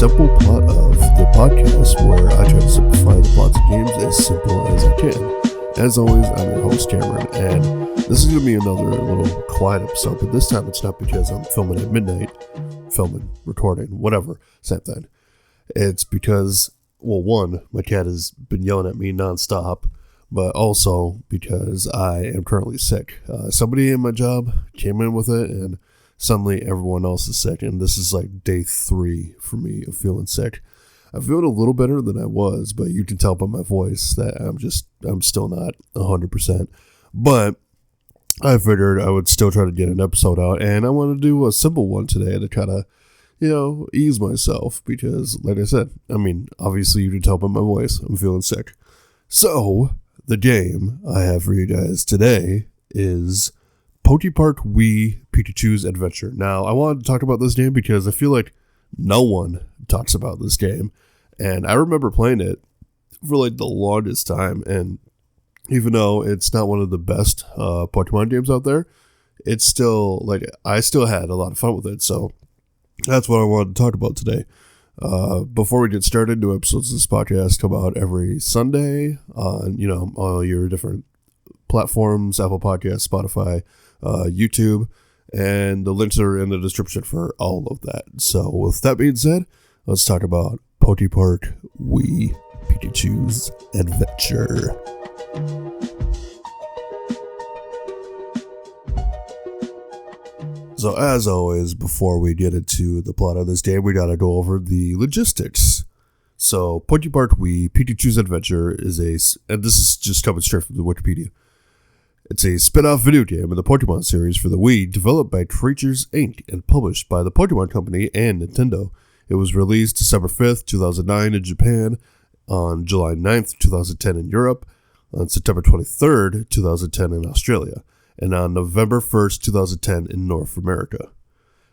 simple plot of the podcast where I try to simplify the plots of games as simple as I can. As always, I'm your host, Cameron, and this is going to be another little quiet episode, but this time it's not because I'm filming at midnight, recording, whatever, same thing. It's because, well, one, my cat has been yelling at me nonstop, but also because I am currently sick. Somebody in my job came in with it, and suddenly everyone else is sick, and this is like day 3 for me of feeling sick. I'm feeling a little better than I was, but you can tell by my voice that I'm still not 100%. But I figured I would still try to get an episode out, and I want to do a simple one today to kind of, ease myself, because, like I said, obviously you can tell by my voice, I'm feeling sick. So, the game I have for you guys today is PokePark Wii Pikachu's Adventure. Now, I wanted to talk about this game because I feel like no one talks about this game, and I remember playing it for like the longest time, and even though it's not one of the best Pokemon games out there, it's still, like, I still had a lot of fun with it, so that's what I wanted to talk about today. Before we get started, new episodes of this podcast come out every Sunday on, all your different platforms, Apple Podcasts, Spotify, YouTube, and the links are in the description for all of that. So with that being said, let's talk about PokePark Wii Pikachu's Adventure. So as always, before we get into the plot of this game, we gotta go over the logistics. So PokePark Wii Pikachu's Adventure is and this is just coming straight from the Wikipedia. It's a spin-off video game in the Pokemon series for the Wii, developed by Creatures Inc. and published by the Pokemon Company and Nintendo. It was released December 5th, 2009 in Japan, on July 9th, 2010 in Europe, on September 23rd, 2010 in Australia, and on November 1st, 2010 in North America.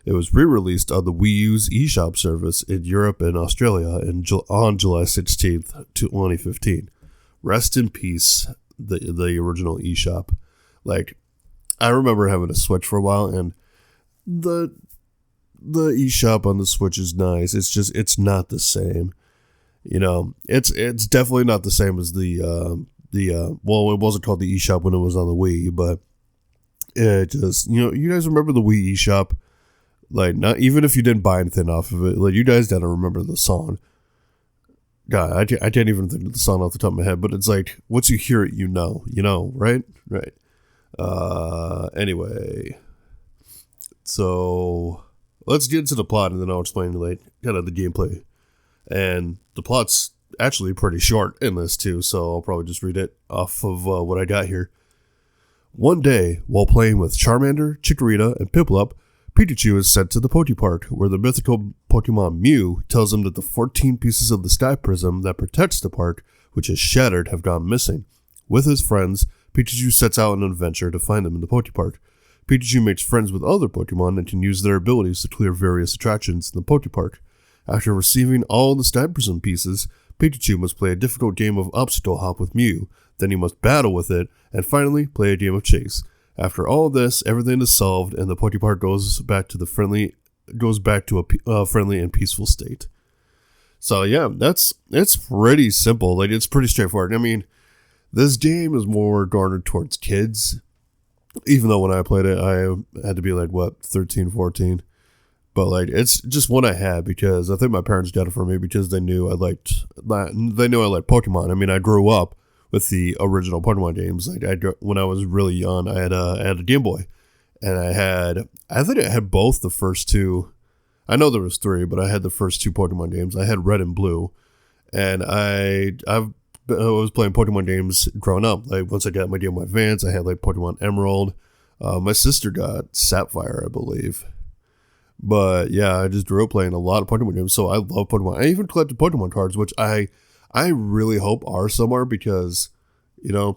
It was re-released on the Wii U's eShop service in Europe and Australia on July 16th, 2015. Rest in peace, the original eShop. Like, I remember having a Switch for a while, and the eShop on the Switch is nice. It's just, it's not the same. It's definitely not the same as well, it wasn't called the eShop when it was on the Wii, but it just, you guys remember the Wii eShop? Like, not even if you didn't buy anything off of it, like, you guys gotta remember the song. God, I can't even think of the song off the top of my head, but it's like, once you hear it, right? Right. Anyway, so let's get into the plot, and then I'll explain, like, kind of the gameplay. And the plot's actually pretty short in this, too, so I'll probably just read it off of what I got here. One day, while playing with Charmander, Chikorita, and Piplup, Pikachu is sent to the PokePark, where the mythical Pokemon Mew tells him that the 14 pieces of the Sky Prism that protects the park, which is shattered, have gone missing. With his friends, Pikachu sets out on an adventure to find them in the PokePark. Pikachu makes friends with other Pokemon and can use their abilities to clear various attractions in the PokePark. After receiving all the Sky Prism pieces, Pikachu must play a difficult game of Obstacle Hop with Mew, then he must battle with it, and finally play a game of Chase. After all this, everything is solved, and the PokePark goes back to a friendly and peaceful state. So yeah, it's pretty simple. Like, it's pretty straightforward. This game is more garnered towards kids, even though when I played it, I had to be like, 13, 14. But like, it's just one I had because I think my parents got it for me because they knew I liked Pokemon. I grew up with the original Pokemon games. Like, when I was really young, I had a Game Boy, and I think I had both the first two. I know there was 3, but I had the first 2 Pokemon games. I had Red and Blue, and I was playing Pokemon games growing up. Like, once I got my Game Boy Advance, I had like Pokemon Emerald. My sister got Sapphire, I believe. But yeah, I just grew up playing a lot of Pokemon games, so I love Pokemon. I even collected Pokemon cards, which I really hope are somewhere because, that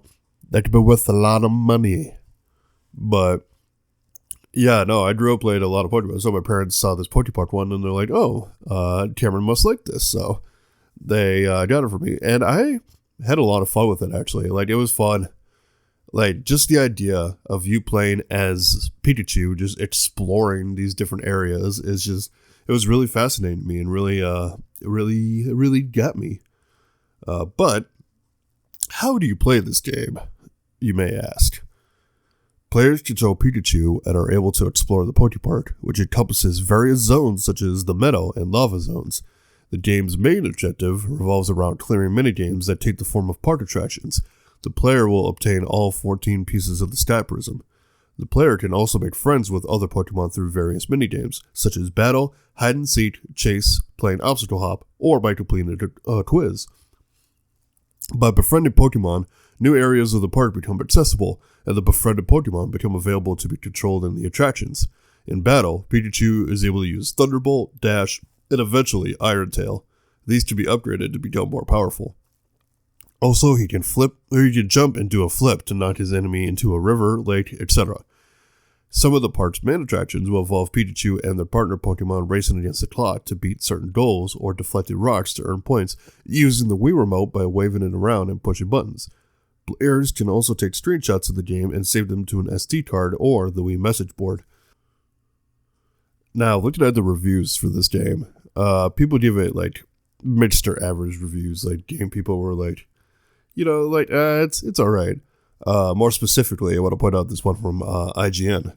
could be worth a lot of money. But yeah, no, I grew up playing a lot of Pokemon, so my parents saw this PokePark one, and they're like, oh, Cameron must like this, so they got it for me. And I had a lot of fun with it, actually. Like, it was fun. Like, just the idea of you playing as Pikachu, just exploring these different areas is just, it was really fascinating to me and really got me. But how do you play this game, you may ask? Players control Pikachu and are able to explore the PokePark, which encompasses various zones such as the Meadow and Lava zones. The game's main objective revolves around clearing minigames that take the form of park attractions. The player will obtain all 14 pieces of the Stat Prism. The player can also make friends with other Pokemon through various minigames, such as battle, hide and seek, chase, playing obstacle hop, or by completing a quiz. By befriending Pokemon, new areas of the park become accessible, and the befriended Pokemon become available to be controlled in the attractions. In battle, Pikachu is able to use Thunderbolt, Dash, and eventually Iron Tail. These can be upgraded to become more powerful. Also, he can jump and do a flip to knock his enemy into a river, lake, etc. Some of the park's main attractions will involve Pikachu and their partner Pokemon racing against the clock to beat certain goals or deflecting rocks to earn points, using the Wii Remote by waving it around and pushing buttons. Players can also take screenshots of the game and save them to an SD card or the Wii message board. Now, looking at the reviews for this game, people give it like mixed or average reviews. Like, game people were like, it's alright. More specifically, I want to point out this one from IGN.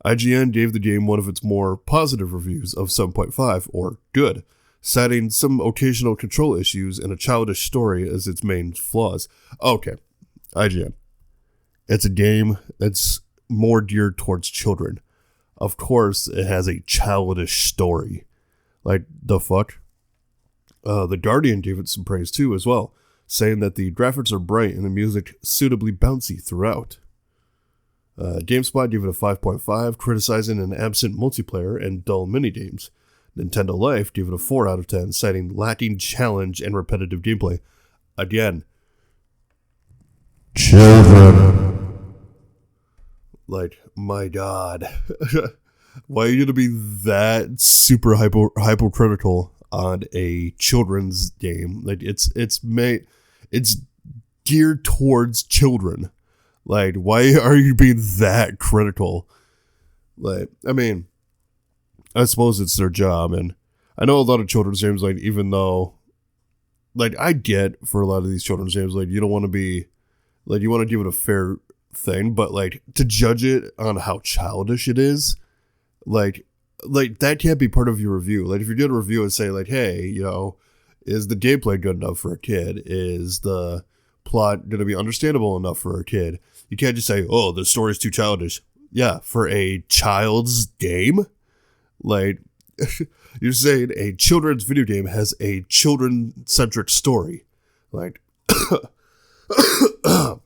IGN gave the game one of its more positive reviews of 7.5, or good, citing some occasional control issues and a childish story as its main flaws. Okay, IGN. It's a game that's more geared towards children. Of course, it has a childish story. Like, the fuck? The Guardian gave it some praise too as well, saying that the graphics are bright and the music suitably bouncy throughout. GameSpot gave it a 5.5, criticizing an absent multiplayer and dull minigames. Nintendo Life gave it a 4 out of 10, citing lacking challenge and repetitive gameplay. Again, children. Like, my god. Why are you going to be that super hypocritical on a children's game? Like, it's geared towards children. Like, why are you being that critical? Like, I mean, I suppose it's their job, and I know a lot of children's games, like, even though, like, I get for a lot of these children's games, like, you don't want to be, like, you want to give it a fair thing, but, like, to judge it on how childish it is, like, that can't be part of your review. Like, if you're doing a review and say, like, hey, is the gameplay good enough for a kid? Is the plot going to be understandable enough for a kid? You can't just say, oh, the story's too childish. Yeah, for a child's game? Like, you're saying a children's video game has a children-centric story. Like, God,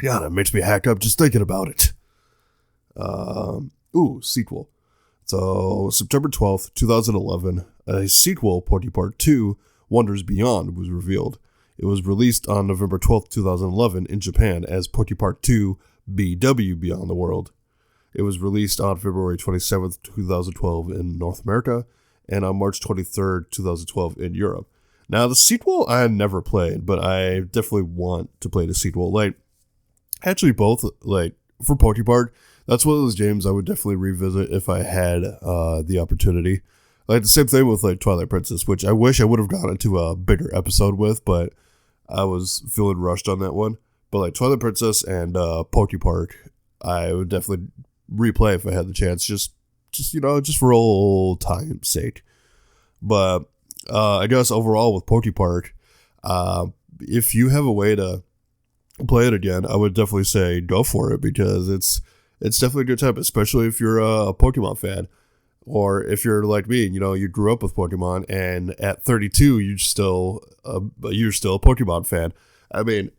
it makes me hack up just thinking about it. Sequel. So, September 12th, 2011, a sequel, PokePark 2, Wonders Beyond, was revealed. It was released on November 12th, 2011 in Japan as PokePark 2 BW Beyond the World. It was released on February 27th, 2012 in North America and on March 23rd, 2012 in Europe. Now, the sequel I never played, but I definitely want to play the sequel. Like, actually both, like, for PokePark, that's one of those games I would definitely revisit if I had the opportunity. Like, the same thing with, like, Twilight Princess, which I wish I would have gone into a bigger episode with, but I was feeling rushed on that one. But, like, Twilight Princess and PokePark, I would definitely replay if I had the chance, just for old time's sake. But I guess overall with PokePark, if you have a way to play it again, I would definitely say go for it, because it's definitely a good time, especially if you're a Pokemon fan. Or if you're like me, you grew up with Pokemon, and at 32, you're still a Pokemon fan. I mean,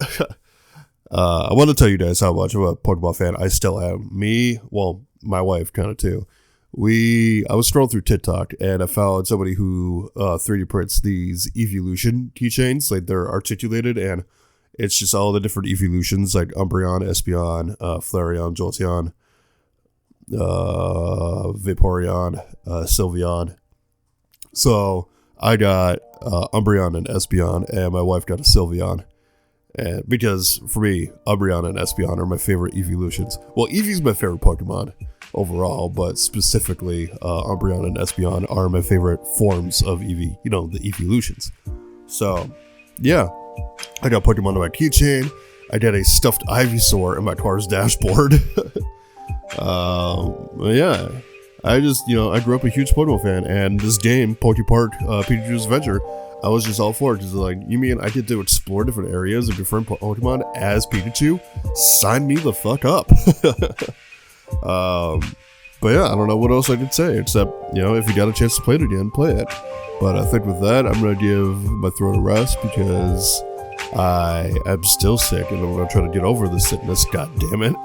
I want to tell you guys how much of a Pokemon fan I still am. My wife kind of too. I was scrolling through TikTok, and I found somebody who 3D prints these evolution keychains. Like, they're articulated, and it's just all the different evolutions, like Umbreon, Espeon, Flareon, Jolteon, Vaporeon, Sylveon. So I got Umbreon and Espeon, and my wife got a Sylveon. And because for me, Umbreon and Espeon are my favorite evolutions. Well, Eevee's my favorite Pokemon overall, but specifically, Umbreon and Espeon are my favorite forms of Eevee. You know, the evolutions. So, yeah, I got Pokemon on my keychain. I got a stuffed Ivysaur in my car's dashboard. Yeah, I just, I grew up a huge Pokemon fan, and this game, PokePark, Pikachu's Adventure, I was just all for it, because like, you mean I get to explore different areas of different Pokemon as Pikachu? Sign me the fuck up. But yeah, I don't know what else I could say, except, if you got a chance to play it again, play it. But I think with that, I'm going to give my throat a rest, because I am still sick, and I'm going to try to get over the sickness, god damn it.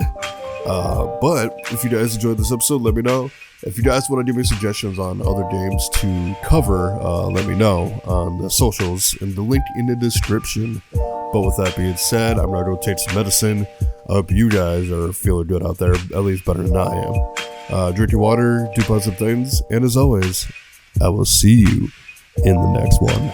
But if you guys enjoyed this episode, let me know. If you guys want to give me suggestions on other games to cover, let me know on the socials and the link in the description. But with that being said, I'm going to go take some medicine. I hope you guys are feeling good out there, at least better than I am. Drink your water, do positive things, and as always, I will see you in the next one.